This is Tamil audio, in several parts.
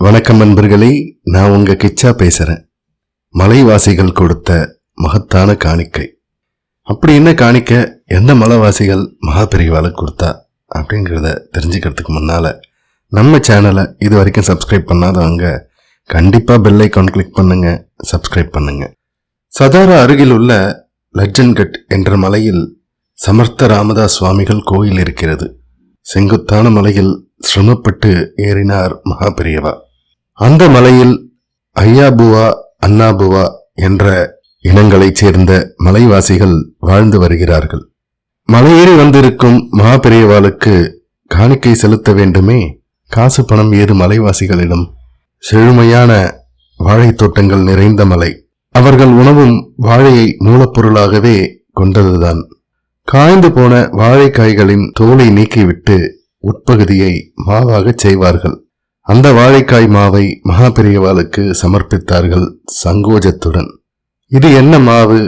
வணக்கம் நண்பர்களே, நான் உங்க கிச்சா பேசுறேன். மலைவாசிகள் கொடுத்த மகத்தான காணிக்கை. அப்படி என்ன காணிக்க, எந்த மலைவாசிகள் மகாபெரிவாளுக்கு கொடுத்தா அப்படிங்கிறத தெரிஞ்சுக்கிறதுக்கு முன்னால நம்ம சேனலை இது வரைக்கும் சப்ஸ்கிரைப் பண்ணாதவங்க கண்டிப்பா பெல் ஐகான் கிளிக் பண்ணுங்க, சப்ஸ்கிரைப் பண்ணுங்க. சதாரா அருகில் உள்ள லட்ஜன்கட் என்ற மலையில் சமர்த்த ராமதாஸ் சுவாமிகள் கோயில் இருக்கிறது. செங்குத்தான மலையில் சிரமப்பட்டு ஏறினார் மகாபெரியவா. அந்த மலையில் ஐயாபுவா, அண்ணாபுவா என்ற இனங்களைச் சேர்ந்த மலைவாசிகள் வாழ்ந்து வருகிறார்கள். மலையேறி வந்திருக்கும் மகாபெரியவாளுக்கு காணிக்கை செலுத்த வேண்டுமே, காசு பணம் ஏது மலைவாசிகளிடம். செழுமையான வாழை தோட்டங்கள் நிறைந்த மலை. அவர்கள் உணவும் வாழையை மூலப்பொருளாகவே கொண்டதுதான். காய்ந்து போன வாழைக்காய்களின் தோலை நீக்கிவிட்டு உட்பகுதியை மாவாகச் செய்வார்கள். அந்த வாழைக்காய் மாவை மகாபெரியவாளுக்கு சமர்ப்பித்தார்கள் சங்கோஜத்துடன். இது என்ன மாவு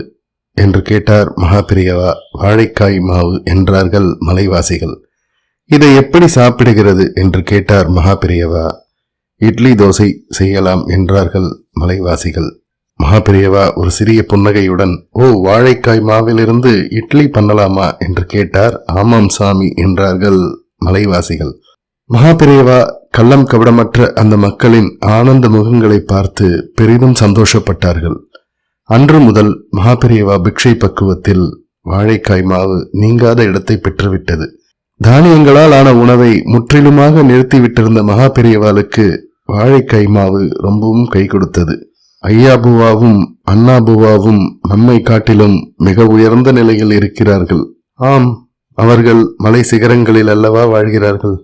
என்று கேட்டார் மகாபெரியவா. வாழைக்காய் மாவு என்றார்கள் மலைவாசிகள். இதை எப்படி சாப்பிடுகிறது என்று கேட்டார் மகாபெரியவா. இட்லி தோசை செய்யலாம் என்றார்கள் மலைவாசிகள். மகாபெரியவா ஒரு சிறிய புன்னகையுடன், ஓ, வாழைக்காய் மாவிலிருந்து இட்லி பண்ணலாமா என்று கேட்டார். ஆமாம் சாமி என்றார்கள் மலைவாசிகள். மகாபெரியவா கள்ளம் கபடமற்ற அந்த மக்களின் ஆனந்த முகங்களை பார்த்து பெரிதும் சந்தோஷப்பட்டார்கள். அன்று முதல் மகாபெரியவா பிக்ஷை பக்குவத்தில் வாழைக்காய் மாவு நீங்காத இடத்தை பெற்றுவிட்டது. தானியங்களால் ஆன உணவை முற்றிலுமாக நிறுத்திவிட்டிருந்த மகாபெரியவாளுக்கு வாழைக்காய் மாவு ரொம்பவும் கை கொடுத்தது. ஐயாபுவாவும் அண்ணாபுவாவும் நம்மை காட்டிலும் மிக உயர்ந்த நிலையில் இருக்கிறார்கள். ஆம், அவர்கள் மலை சிகரங்களில் அல்லவா வாழ்கிறார்கள்.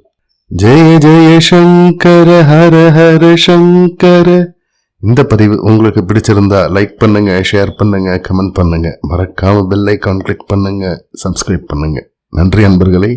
ஜெய ஜெய சங்கர ஹர ஹர சங்கர. இந்த பதிவு உங்களுக்கு பிடிச்சிருந்தா லைக் பண்ணுங்க, ஷேர் பண்ணுங்க, கமெண்ட் பண்ணுங்க. மறக்காம பெல் ஐகான் கிளிக் பண்ணுங்க, சப்ஸ்கிரைப் பண்ணுங்க. நன்றி அன்பர்களே.